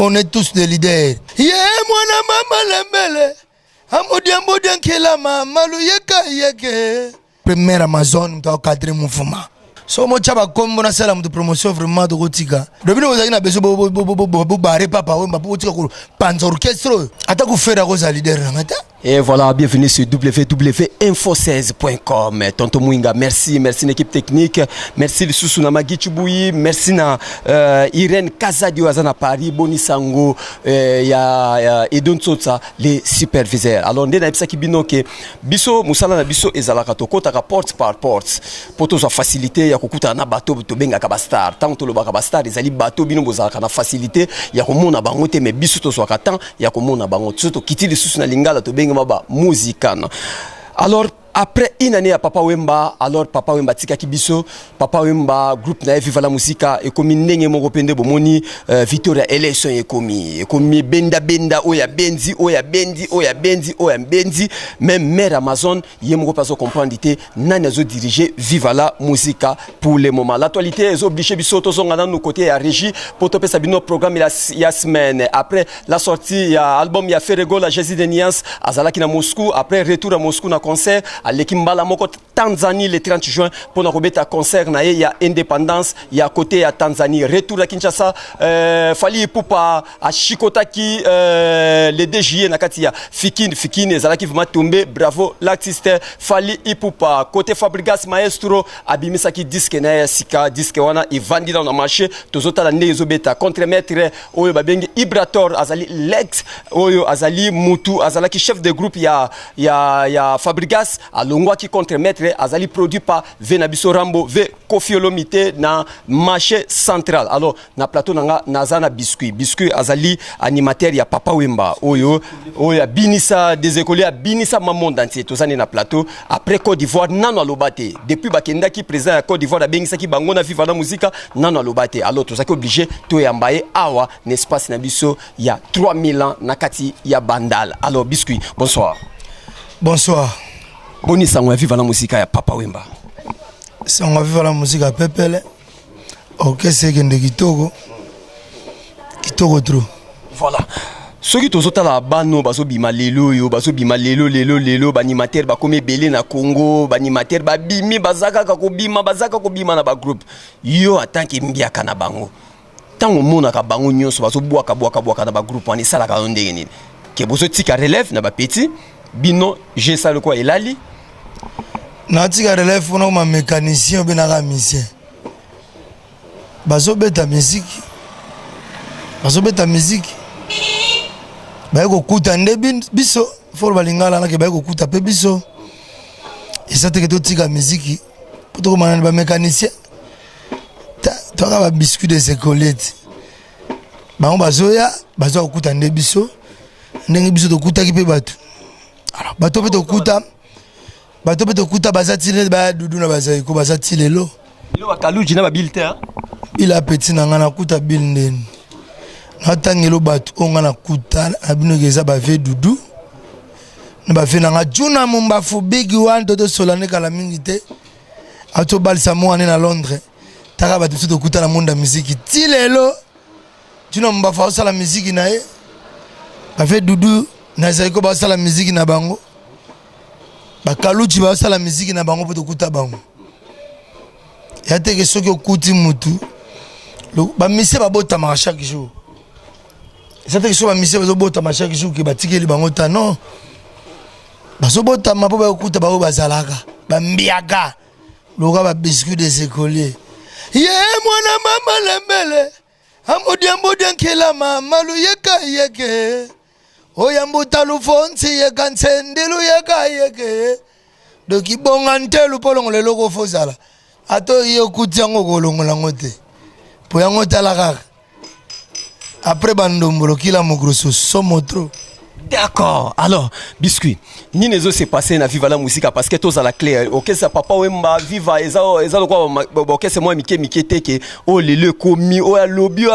On est tous des leaders. Yeah, moi, mama, Amodian kela malu yeka yeke. Première Amazon, tu as cadré mon format. So mo chaba kombo na sala mu promotion vraiment de gotika. Dobino ozaki na beso bo bare papa wemba po tika ko panza orchestre. Ata ku fera ko za leader na ngata. Et voilà, bienvenue sur www.info16.com. Tonton Mouinga, merci l'équipe technique, merci le Sousouna Magui Chubouyi, merci na Irène Kazadio Azana Paris, Boni Sango, ya Edon Tsotsa, les superviseurs. Alors, on a qui binoke, biso, Moussala na biso, ezalaka toko, taka porte par porte. Poto sa facilité, ya kukuta na bateau, to benga kabastar. Tant to lo bakabastar, ezali bateau, bino bozalaka na facilité, ya komona bangote, mais biso to soaka tant, ya komona bangote. Soto kiti le Sousouna Lingala, to benga musical. Alors après une année à Papa Wemba, alors Papa Wemba tika kibiso, Papa Wemba groupe na Viva la Musica et comme ndenge moko pende bomoni Victoria Election et komi benda oya benzi même mère Amazon yemoko pas comprendreité nani azo diriger Viva la Musica pour le moment. L'actualité est obligé biso to zonga na nos côté à régie pour topé sabino programme la semaine après la sortie ya album ya Ferrego la Jésus de Niance azalaki na Moscou après retour à Moscou na concert à l'Ekimbala Moko Tanzanie le 30 juin pour nous un concert na il y a indépendance il y a côté à Tanzanie retour à Kinshasa Fali Ipupa à Chikotaki le 2 juillet na katia Fikine zalaki vraiment tombé bravo l'artiste Fali Ipupa côté Fabrigas Maestro abimisaki disque na sika disque wana ivandi dans le marché tozota la nezo beta contre-maître oyo babengi Ibrator azali Lex oyo azali Mutu azalaki chef de groupe ya Fabrigas alongwa qui contre-maître azali produit par Venabiso Rambo ve Kofi Olomite na marché central. Alors na plateau nanga nazana biscuit azali animateur ya Papa Wemba oyo binisa des écoliers binisa mamonde entier tozani na plateau après Côte d'Ivoire nano alobate depuis bakenda qui présent à Côte d'Ivoire bengisa ki bango na Viva la Musica nano alobate. Alors tozaki obligé to yambaye awa n'espace na biso ya 3000 ans na kati ya Bandal. Alors biscuit bonsoir. Bonsoir. Boni sango Viva la Musica ya Papa Wemba. Sango Viva la Musica pepele. Ok c'est que kitoko trop. Voilà. Ce qui tozota la bano baso bima lelo banimateur ba comme belé na Congo banimateur ba bimi bazaka ko bima na ba groupe. Yo atanki mbiaka na bango. Tango mona ka bango nyonso baso bwaka na ba groupe ani sala ka ndenge nini. Ke boso tika relève na ba petit bino j'ai ça le quoi elali. Natika relève pour nos mécaniciens ou bien musiciens. Bazo beta musique. Baiko kuta ndebin biso for balingala na ke baiko kuta pe biso. Et ça te que tika musique pour to man ba mécanicien. To ka ba biscuit de chocolate. Ba on bazo kuta ndebiso. Ndenge biso to kuta ki pe batu. Alors bato pe to kuta bazatile ba dudu na bazai ko bazatile lo akaluji na babilte il a petit na ngana kuta bil nden na tangelo bato ngana kuta abino geza ba ve dudu na ba fe na ngajuna mumba fu big one to solane kala mingite ato balsa mo na Londres taka bato to kuta na monde musique tilelo juna mumba fa osala musique na e ba fe dudu na zaiko ba osala musique na bango bakaluchi ba sala musique na bango poto kuta bango ya teke soki okuti mutu ba mise ba bota ma chaque jour ça teke so ba mise ba bota ma chaque jour ke batikeli bango ta non ba so bota ma po ba kuta ba bazalaka ba mbiaka loka ba biscuit des écoliers ye mwana mama lembele amodian kela mama lu yeke Oyambuta lufonsi yeka nsendelu yeka yeke doki bonga ntelu polongo le logo fozala ato iyo kutiango kolongo la ngote po yango tala kaka après bandombolo kila mogroso somotro. D'accord. Alors, biscuit. Ni nezo s'est passé na Viva la Musica parce que tous à la clé. OK, ça Papa Wemba Viva eza quoi OK, c'est moi Mike teke oh le komi oh lobby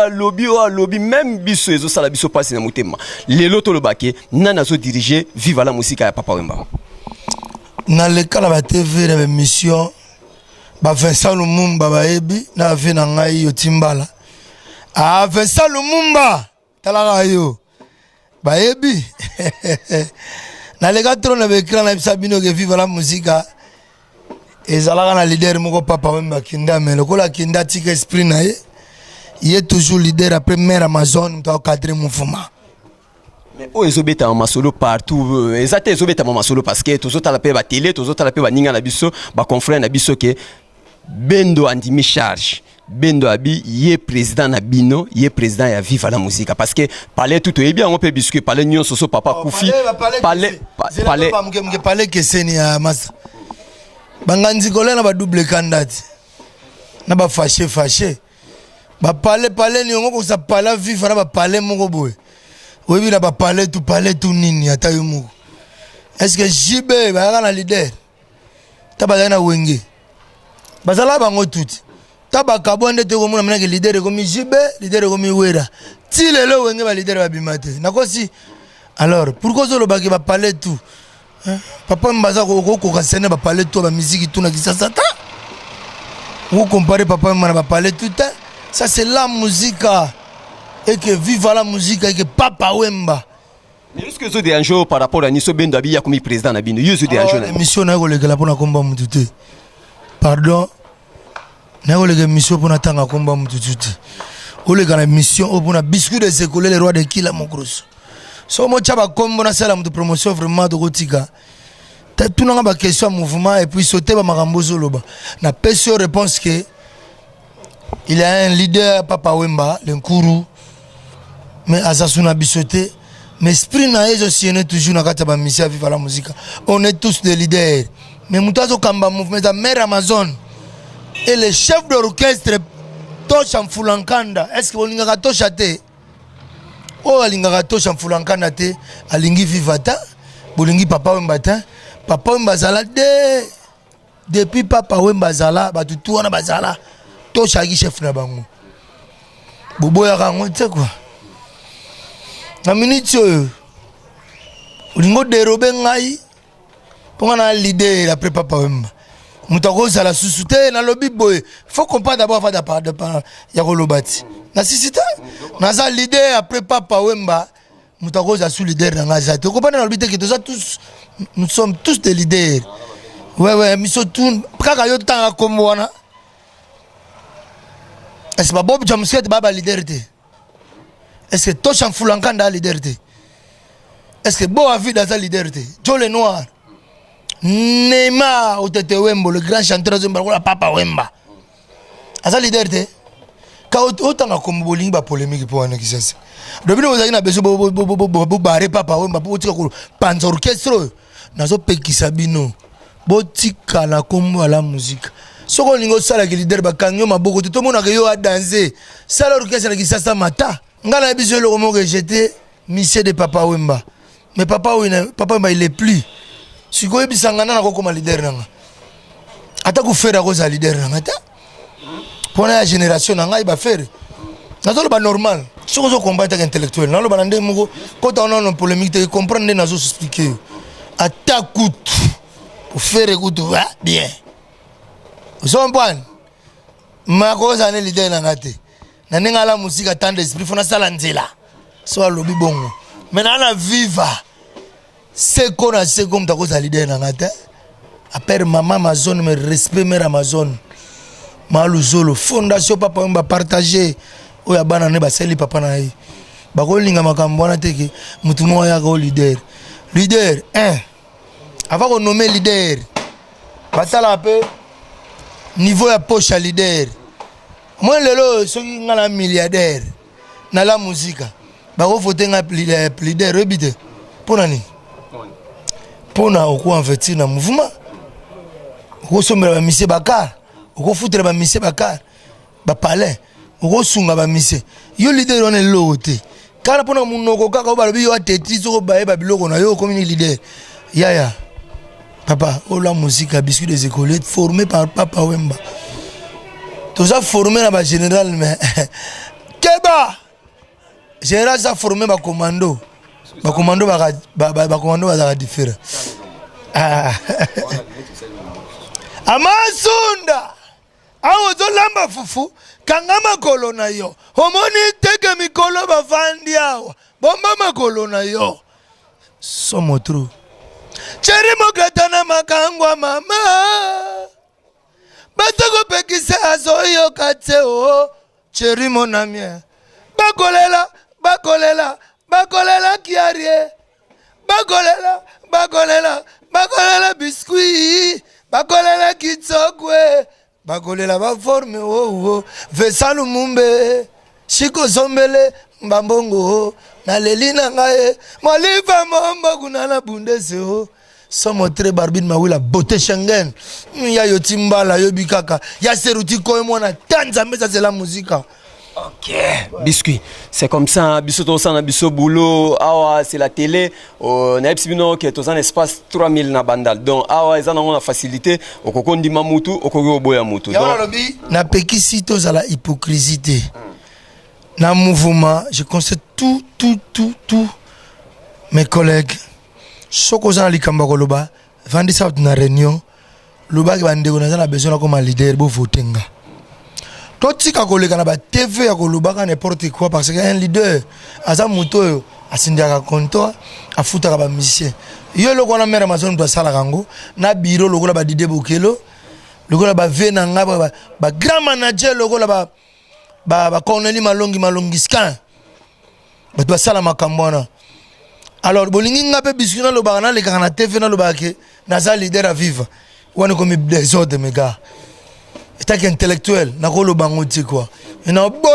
même biso ezo sala biso passe na motema. Lelo to lo baké nana zo diriger Viva la Musica ya Papa Wemba. Na le kala ba TV na mission ba Vincent Lumumba ba ebi na ve na ngai yo timbala. Ah Vincent Lumumba talaka yo bayebi na lega trop na bekra na bisabino ke viva la musique ezalaka na leader moko papa Wemba Kinda mais lokola Kinda tika esprit na ye il est toujours leader après mère Amazon mta cadrer mouvement. Mais oh ezobeta ma solo partout ezate ezobeta ma solo parce que tous autres la pe ba télé tous autres la pe ba ninga na biso ba confrère na biso ke Bendo andimi charge Bendo abi ye président na bino ye président ya Viva la musique parce que parler tout et bien on peut biscuit parler nyon soso papa Koufi parler que c'est ni à massa banganzi kolena ba double candidat na ba fâché ba parler ni ngo sa parler Viva na ba parler moko boy oui na ba parler tout nini ata yo moko est-ce que JB ba na leader tabana na wenge bazala bango tout taba kabonde te ko mona mena ke leader ko mi JB leader ko mi wera ti lelo wenge ba leader ba bimate nakosi alors pourquoi zo lo ba ke ba parler tout papa mbaza ko kasene ba parler tout ba musique tout na kisasa ta vous comparez papa mwana ba parler tout ça c'est la musique et que viva la musique et que papa Wemba. Mais est-ce que vous avez un jour par rapport à Niso Bendo Abi comme président na bino vous avez un jour émission na ko lekela pona komba mututé pardon na ko lekela mission pona tanga komba mututé o lekala mission o pona biscuit de sekoler le roi de Kila Mokros so mo chaba kombo na sala mutu promotion vraiment de kotika tout na ba question mouvement et puis sauter ba makambo zoloba na question réponse que il y a un leader papa Wemba l'Nkuru mais Azasuna bisoté mais esprit na ezo siene toujours na kata ba mission Viva la musique on est tous des leaders mais mutazo kamba mouvement ta mère Amazon et le chef d'orchestre Tosha Mfulankanda est-ce que bolinga Tosha te o alinga Tosha Mfulankanda te alingi vivata bolingi papa Wemba ta papa Wemba zala depuis papa Wemba zala ba tutu wana bazala Tosha ki chef na bango bobo ya rango te quoi na minute ulingo dérober ngai pour na leader après papa Wemba mutako za la susute na lobby boy faut comprendre d'abord avant de ya kolobati na sisita na za leader après papa Wemba mutako za sous leader na ngaza te comprendre na lobby te que tous nous sommes tous des leaders ouais miso tout kaka yo tanga kombo wana est-ce que Bob Jamsket baba leader te est-ce que Tosha Mfulankanda leader te est-ce que Bo Avida za leader te Joe le Noir Neymar Otete Wembo le grand chanteur de Mbarola papa Wemba aza leader te ka otanga comme bolingi ba polémique pour wana kisasa dobino ozaki na beso bo bare papa Wemba po tika ko panza orchestre nazo pekisa bino botika la kombo la musique soko lingo sala ki leader ba kanyo maboko to mona ke yo a danser sala orchestre ki sasa mata ngala biso le komo que j'étais monsieur de papa Wemba mais papa Wemba il est plus si ko ebisangana na ko comme leader nanga ata ku faire ko za leader nanga ta pour la génération nanga iba faire nazo ba normal soko zo combattre intellectuel na lo ba ndé moko ko ta on polémique te comprendre nazo expliquer ata coûte pour faire écoute va bien son point ma cause ne leader nanga te na ninga la musique tant d'esprit fona sala nzela so lobi bongo maintenant na viva c'est qu'on a c'est comme ta cause leader nanga te après maman Amazon me respect mère Amazon maluzolo fondation papa Wemba partager oya bana ne ba seli papa na ye ba ko linga makambo na teke mutu mo ya ko leader 1 avant qu'on nomme leader batala un peu niveau ya poche à leader moi lelo soki ngala milliardaire na la musique ba ko voter nga leader rebite pona ni pona ko investir na mouvement ko somela ba monsieur Bakar ko foutre ba monsieur Bakar ba palais ko sunga ba monsieur yo leader on est loté kala pona munoko kaka ba lobi yo atetri so ba ba biloko na yo comme leader ya papa oh la musique à biscuit des écoles formé par papa Wemba tout ça formé na ba général mais keba général ça formé ba commando ba commando ba différent Amasunda awo zo ozolamba fufu kanga makolo na yo omoni teke mikolo bavandi awa bomba makolo na yo somo tru cheri mokata na makangwa mama batoko pekise azoyo kateo cheri monamie bakolela kiarie bakolela biscuit bakolela kitsokwe bakolela baforme vesalu mumbe shiko zombele mbambongo na lelina ngaye maliva mombo kunana bundese somo tre barbine mawila beauté Schengen ya yotimbala yo bikaka ya seruti ko mona tanza meza c'est la musique. Ok, biscuit. C'est comme ça, biso ça na biso boulot, awa c'est la télé, on a bino que tous un espace 3000 na bandal. Donc awa ils ont la facilité, au kokon di mamutu, au koko boya mutu. Donc na pekisi tous à la hypocrisie. Na mouvement, je constate tout mes collègues. Soko za likamba ko loba, vandi sa na réunion, loba ki bande ko na besoin comme leader bo votenga. Totika koleka na ba TV ya kolubaka n'importe quoi parce que un leader aza muto asindiaka konto afutaka ba musicien yo loko na mera mason do sala kango na biro loko la ba Dide Bokelo loko la ba vena nga ba grand manager loko la ba Corneli Malongi scan ba do sala makambona alors bolingi nga pe bisuna lo ba na le kana TV na lo ba ke na za leader à vivre wana comme des autres mes gars. C'est intellectuel, n'a pas le bangote quoi. Et n'a pas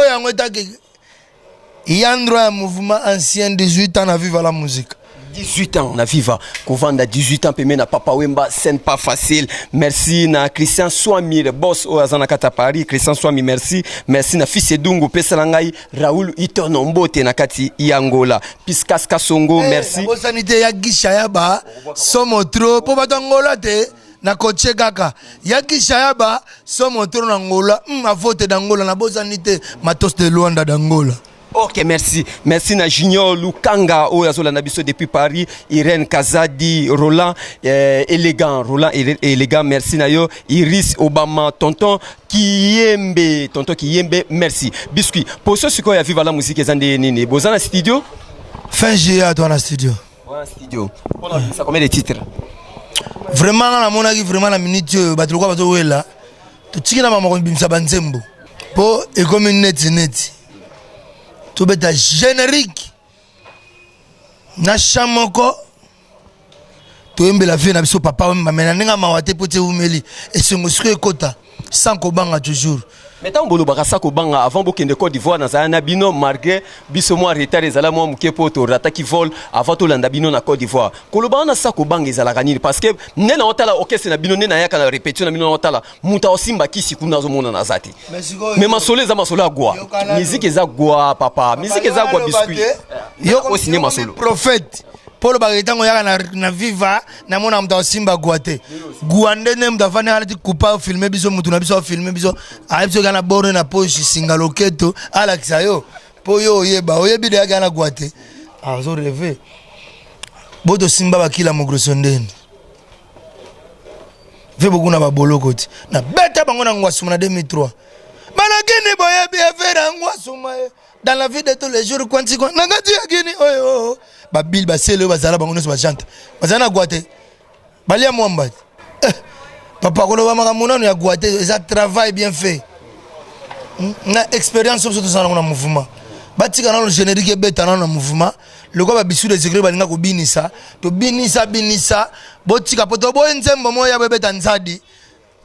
il y a un mouvement ancien 18 ans à vivre la musique. 18 ans na viva kovanda 18 ans peme na papa wemba scène pas facile. Merci na Christian Swami le boss au azana kata Paris. Christian Swami merci na fils Edungu pesa ngai Raoul Itono Mbote na kati Angola Piscas Kasongo merci la sanité ya gishayaba somo trop po batangola te na koche kaka yaki shayaba somo trop na Angola a vote d'Angola na bozanité matos de Luanda d'Angola. Ok, merci na Junior Lukanga o yazola na biso depuis Paris. Irène Kazadi Roland élégant merci na yo. Iris Obama tonton Kiyembe merci. Biscuit pour ceux qui ya viva la musique ezande nini bozana studio fin juillet toi na studio. Ouais, studio. Ça combien de titres? Vraiment na monaki vraiment la minute batuloko bazo wela to tikina mama ko bimisa banzembo po e comme net tout beta générique na chamoko to embe la vie na biso papa mena ninga mawate pote umeli et songo siko kota sans ko banga toujours. Maintenant bolo bakasa ko banga avant bokende Côte d'Ivoire na zana bino malgré biso mo retard ezala mo mukepo to rata ki vol avant to landa bino na Côte d'Ivoire. Koloba na sa ko banga ezala kanini parce que nena otala orchestre na bino nena yaka na répétition na bino otala muta osimba kisi kuna zo mona na zati. Mais masolo za masolo agwa. Musique eza gwa papa, musique eza gwa biscuit. Yo ko signer masolo. Prophète Polo Baritango yaka na viva na mona mta osimba guate. Guande ne mta fane halati kupa filmer biso mutu na biso filmer biso. Aipso kana boro na poche singaloketo ala kisayo. Po yo yeba oyebi de yaka na guate. Azo rêver. Bodo simba bakila mogrosondeni. Ve beaucoup na babolo koti. Na beta bango na ngwasu na 2003. Manakini boyebi efera ngwasu dans la vie de tous les jours quand tu nangati yakini oyo babil baselo bazala bango neso bachante bazana guate balia mwamba papa kolo ba makamuna no ya guate ça travail bien fait na expérience sur tout ça na mouvement batika na le générique beta na mouvement le ko ba bisu de secret balinga ko binisa to binisa botika poto boy nzembo moya bebeta nzadi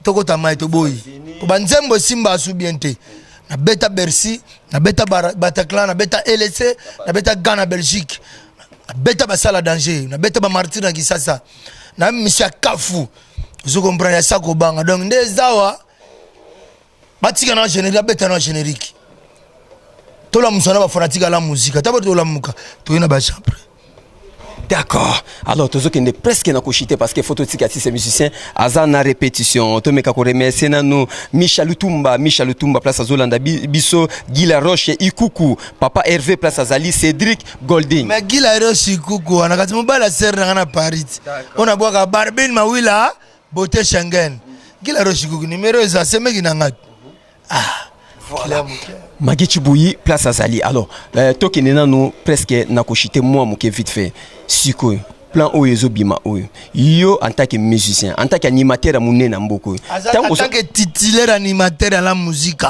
tokota mai to boy to banzembo simba asu bien te na beta Bercy, na beta Bataclan, na beta LC, na beta Ghana Belgique, na beta Basala Danger, na beta Martin na Kisasa, na Monsieur Kafu. Vous comprenez ça ko banga. Donc des zawa batika na générique, beta na générique. To la musana ba fanatique la musique, tabo to la muka, to ina ba chambre. D'accord. Alors, tous ceux qui sont presque na kochité parce que photo tikati ces musiciens, azana répétition. To meka ko remercier na nous Michel Lutumba place Azolanda Biso, Gila Roche Ikuku, Papa Hervé place Azali Cédric Golding. Mais Gila Roche Ikuku, on a quand même la serre na Paris. On a boire Barbine Mawila, beauté Schengen. Gila Roche Ikuku numéro ça c'est meki na ngat. Voilà. Magui Chibouyi, place à Zali. Alors, toi qui nous presque n'a cochité moi qui vite fait. Siko, plan Oyezo Bima Oyo. Yo en tant que musicien, en tant qu'animateur à Mouné Namboko. En tant que titulaire animateur à la musique.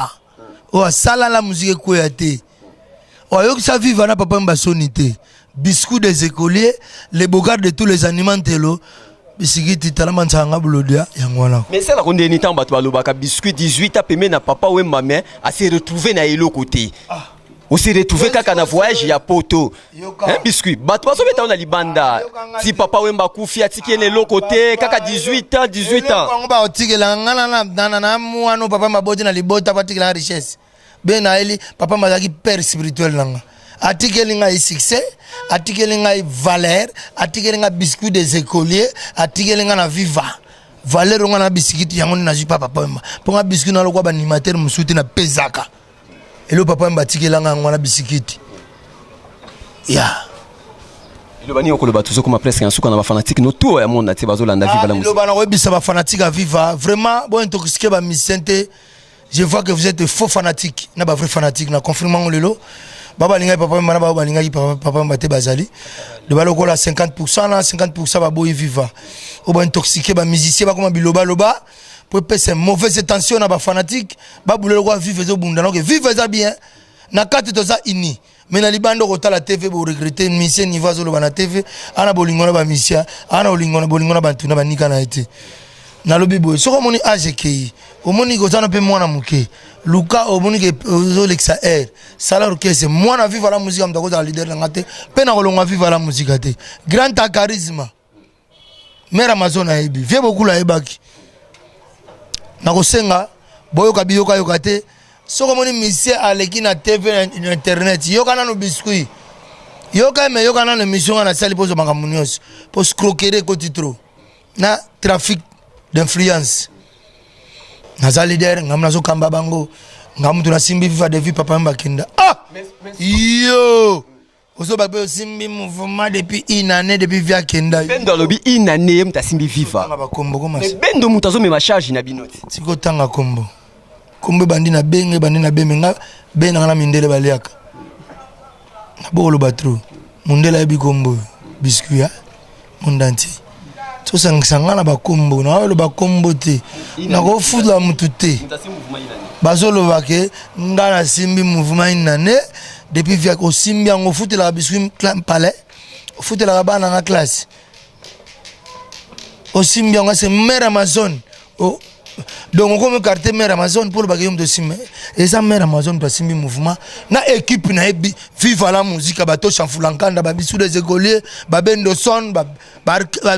Oh, ça la musique koyate. Oh, yo ça vive na papa mbasonité. Biscuit des écoliers, les bogards de tous les animaux. Mais c'est ça la condamné tant battu balobaka biscuit 18 ans pemé na papa ou maman à se retrouver na elo côté. On s'est retrouvé quand on a voyagé à Poto. Un biscuit. Battu pas mettre on a libanda. Si papa ou mba kufi atiki na elo côté kaka 18 ans. On va otiki la ngana na muano papa maboti na libota patiki la richesse. Ben na eli papa mazaki père spirituel nanga. Article nga succès, article nga valeur, article nga biscuit des écoliers, article nga na viva. Valeur nga na biscuit yango na jupa papa mba. Pour nga biscuit na lokwa ba animateur musuti na pezaka. Et le papa mba article nga na biscuit. Ya. Le bani okolo batuzo comme presque en souka na ba fanatique no tout ya monde na bazo landa viva la musique. Le bana webisa ba fanatique à viva, vraiment bon intoxiqué ba misente. Je vois que vous êtes de faux fanatiques, na ba vrai fanatique na confirmant lelo. Baba linga papa mana baba linga papa mbate bazali de baloko la 50% na 50% ba boy viva o ba intoxiqué ba musicien ba comme biloba loba pour passer mauvaise tension na ba fanatique ba boulelo ko vivre zo bunda donc vivre ça bien na kati to za ini mais na libando ko tala TV bo regretter musicien niveau zo loba na TV ana bolingo na ba musicien ana bolingo na bantu na ba nika na été na lobi boy soko moni AGK o moni ko tana pe mwana muke Luka o moni ke zo lexa air sala orchestre mwana viva la musique amdako za leader ngate pe na kolonga viva la musique te grand charisme mère Amazon aibi vie beaucoup la ebaki na ko senga boyo ka biyo ka yokate soko moni mission aleki na TV na internet yoka na no biscuit yoka me yoka na no mission na sali pozo mangamunios pour scroquer ko titro na trafic d'influence naza leader ngamna zo kamba bango ngamu tuna simbi viva de vie papa mbakenda yo ozo babe simbi mouvement depuis une année depuis via kenda bendo lobi une année mta simbi viva ba kombo koma mais bendo mutazo me charge na binoti siko tanga kombo bandi na benge nga bena na mindele baliaka na bolo batro mundela ebi kombo biscuit ya mondanti to sangana ba kombo na lo ba kombo te na ko fudla mutu te bazolo bake ngana simbi mouvement inane depuis via ko simbi ngo futela biscuit palais futela bana na classe o simbi ngo c'est mère Amazon o donc comme carte mère Amazon pour le bagayum de simbi et ça mère Amazon pour simbi mouvement na équipe na viva la musique bato chanfulankanda ba bisu des écoliers ba bendo son ba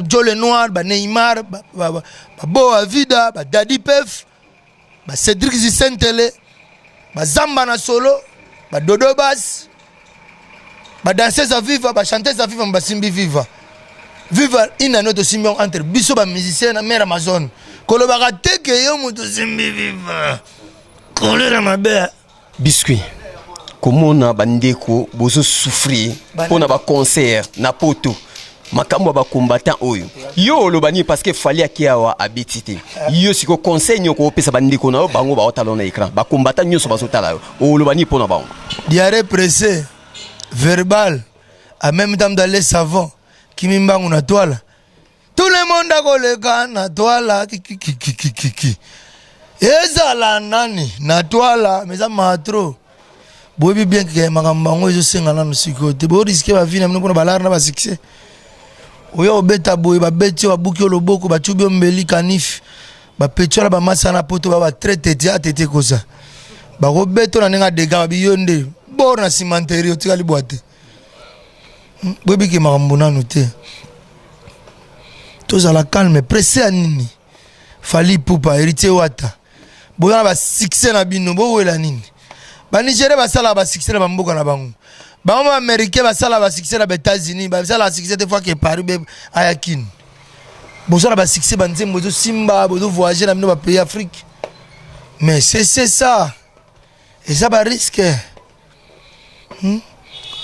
Jole Noir ba Neymar ba Bo Avida ba Daddy Pef ba Cédric Zisentele ba Zamba na solo ba Dodo Bass ba danseuse à viva ba chanteuse à viva ba simbi viva une année de simbi entre biso ba musicien na mère Amazon kolobaka teke yo mutu simbi viva kolera mabe biscuit komona bandeko bozo souffrir pona ba concert na poto makambo ba combattant oyo yo lobani parce que fallait akiawa abitité yo siko conseil nyoko pesa bandeko na bango ba otalona écran ba combattant nyoso bazotala o lobani pona bango diarrhée pressée verbal à même temps dans les savons qui mimbangu na toile tout le monde a koleka na toile ki ezala nani na toile mais ça matro bobi bien que makambango ezo senga na musiko te bo risquer ba vie na mino pona balar na ba succès oyo beta boy ba beti wa buki loboko ba tubi mbeli kanif ba petiola ba masana poto ba traité dia tete kosa ba go beto na nga dega bi yonde bor na cimenterie otikali boite bobi ke makambona note toza la calme pressé anini fali pupa héritier wata boya ba succès na bino bo wela nini ba Nigeria ba sala ba succès na mboka na bango ba mama américain ba sala ba succès na États-Unis ba sala succès des fois que Paris be ayakin bo sala ba succès ba nzembo zo simba bo zo voyager na bino ba pays Afrique mais c'est ça et ça ba risque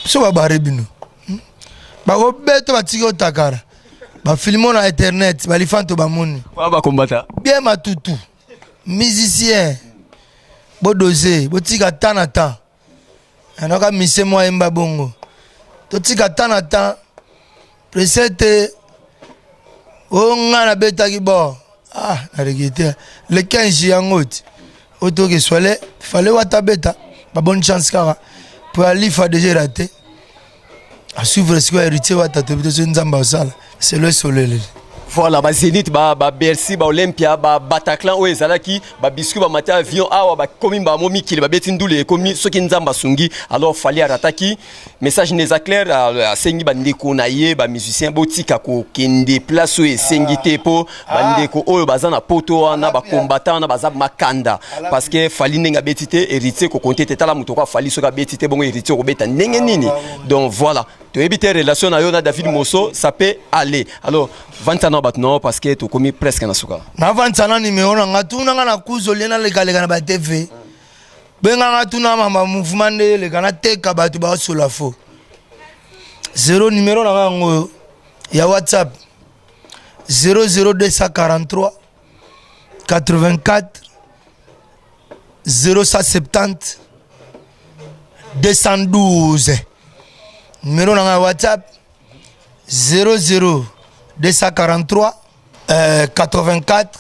so ba bare bino ba go beto ba tiki otakara ba filmo na internet ba lifanto ba moni ba combattant bien matutu musicien Bodosé, botika tanata. Anoka mise moi emba bongo. Totika tanata. Presete. Onga na beta ki bo. Ah, na regete. Le 15 yangot. Auto que soit là, fallait wata beta. Pas bonne chance car pour aller faire déjà raté. À suivre ce que héritier wata te peut nzamba osala. C'est le soleil. Voilà, ba Zénith, ba Bercy, ba Olympia, ba Bataclan, o ezalaki, ba biscuit, ba matin avion, awa ba komi ba momi kili, ba betindule komi soki nzamba sungi, alors fallait arataki. Message neza clair à sengi ba ndeko na ye, ba musicien botika ko kende place o sengi te po, ba ndeko oyo bazana poto wana ba combattant na baza makanda parce que fallait nenga betité héritier ko compter tala mutoko fallait soka betité bongo héritier ko beta ndenge nini. Donc voilà, tu éviter relation na yo na David Mosso, ça peut aller. Alors 20 ans non parce que tu commis presque na suka. Na 20 ans numéro nga tuna nga na kuzo lena le kalega na ba TV. Benga nga tuna mama mouvement de le kana teka batu ba sur la fo. 0 numéro na ngo ya WhatsApp 00243 84 0170 212. Numéro na WhatsApp 243 84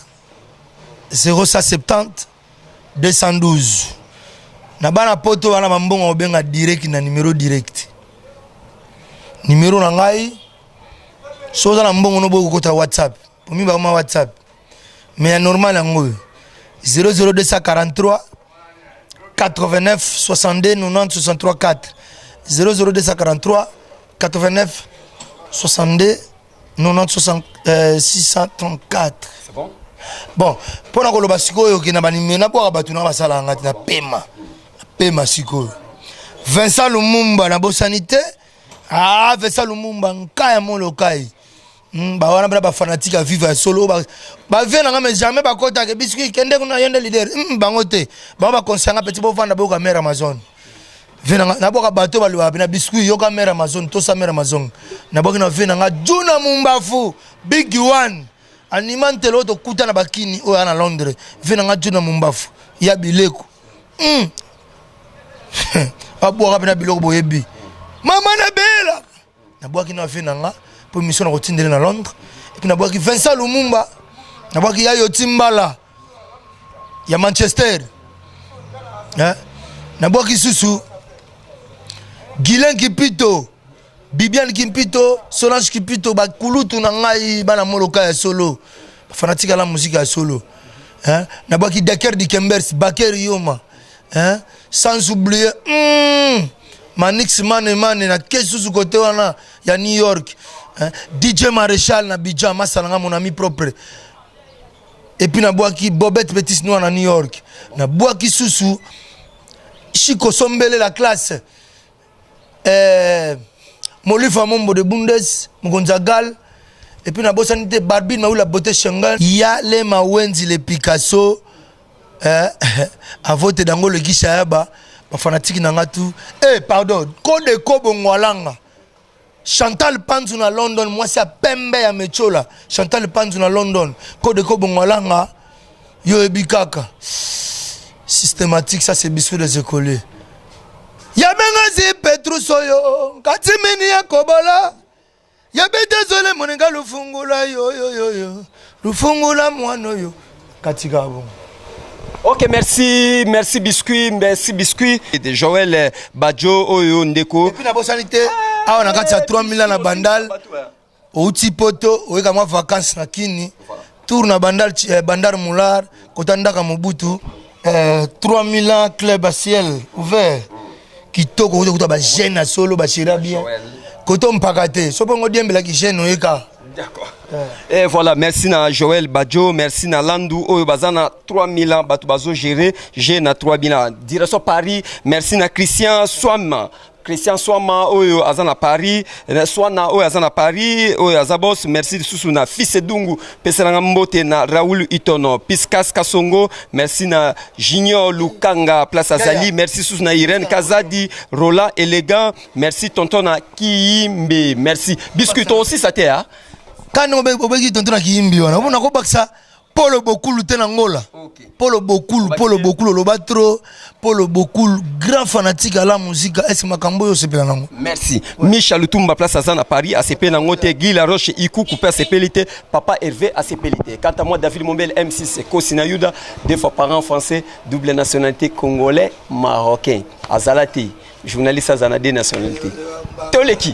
0170 212. Na bana poto wana mambongo obenga direct na numéro direct. Numéro na ngai soza na mbongo no boko kota WhatsApp. Pour mi ba ma WhatsApp. Mais normal ngo 00243 89 62 90 63 4 00243 89 62 90 634. C'est bon? Bon, pour na koloba sikoyo ke na banime na kwa batu na basala ngati na pema sikoyo. Vincent Lumumba na bosanité. Ah, Vincent Lumumba nkaya molo kai. Ba wana ba fanatique vivre solo ba vena nga mais jamais ba kota ke biscuit kende kuna yende leader. Bangote. Ba conscience petit bo vanda bo kamera Amazon. Vena na boka bato ba lwa na biscuit yo kamera Amazon to sa mera Amazon. Na boka na vena nga Juna Mumbafu Big One. Animante l'autre kuta na bakini o na Londres. Vena nga Juna Mumbafu. Ya bileko. Aboka bina biloko boyebi. Mama na bela. Na boka na vena nga pour mission na kotindele na Londres. Et puis na boka Vincent Lumumba. Na boka ya yo Timbala. Ya Manchester. Na boka susu Guilain Kipito, Bibiane Kipito, Solange Kipito, Bakulutu Nangai, Bana Moloka ya solo, fanatique à la musique ya solo. Nabaki Decker di Kembers, Baker Yoma, sans oublier, Manix Mane na kesu su côté wana ya New York, DJ Maréchal na Bidjan, Masalanga mon ami propre. Et puis Nabaki Bobette Betis Noir na New York, Nabaki Susu, Chico Sombele la classe. Molifa Mombo de Bundes, Mugonzagal, et puis na bosanité Barbie Maou la beauté Shangal. Il y a les Mawenzi, les Picasso, à voter dans le Gishayaba, ma fanatique Nangatu. Pardon, Kode Kobo Mwalanga. Chantal Panzu na London, moi c'est à Pembe à Mechola. Chantal Panzu na London, Kode Kobo Mwalanga, Yo Ebikaka. Systématique, ça c'est bisou de se coller. Yamengazi Petrusoyo, Katimini ya Kobola. Yabe désolé moninga lufungula yo. Lufungula mwano yo. Katika bon. Ok, merci Biscuit. Et de Joël Badjo Oyo Ndeko. Et puis na bosanité, on a gagné 3 000 na bandal. Outi poto, oeka mwa vacances na kini. Tour na bandal bandar Moular, kotandaka Mobutu. 3 000 club à ciel ouvert. Qui toko kuta ba jeune solo ba chira bien. Koto mpakate. Sopongo diembela ki jeune oeka. D'accord. Et voilà, merci à Joël Badjo, merci à Landou, Oyo Bazana 3000 ans, Batou Bazo géré, j'ai na 3000 ans. Direction Paris, merci à Christian Swam. Christian Swama, Oyo Azana Paris, Swana Oyo Azana Paris, Oyo Azabos, merci de Susuna, Fils Dungu, Peseranga Mbote na Raoul Itono, Piskas Kasongo, merci na Junior Lukanga, Place Azali, merci Susuna Irène Kazadi, Rola Élégant, merci Tontona Kiimbe, merci. Biscuit aussi ça t'est, hein? Quand on obéit tonton Kiimbe, on a ko baksa Polo Bokulu tenangola. Polo Bokulu loba trop. Polo Bokulu grand fanatique à la musique. Est-ce makambo yo sepela nango? Merci. Michel Lutumba place à Paris, ACP Nangote, Guy Laroche, Ikou, Coupé ACPLité, Papa Hervé ACPLité. Quant à moi, David Mombel, M6, Kosina Yuda, deux fois parents français, double nationalité congolais, marocain. Azalati, journaliste Azanade nationalité. Toleki.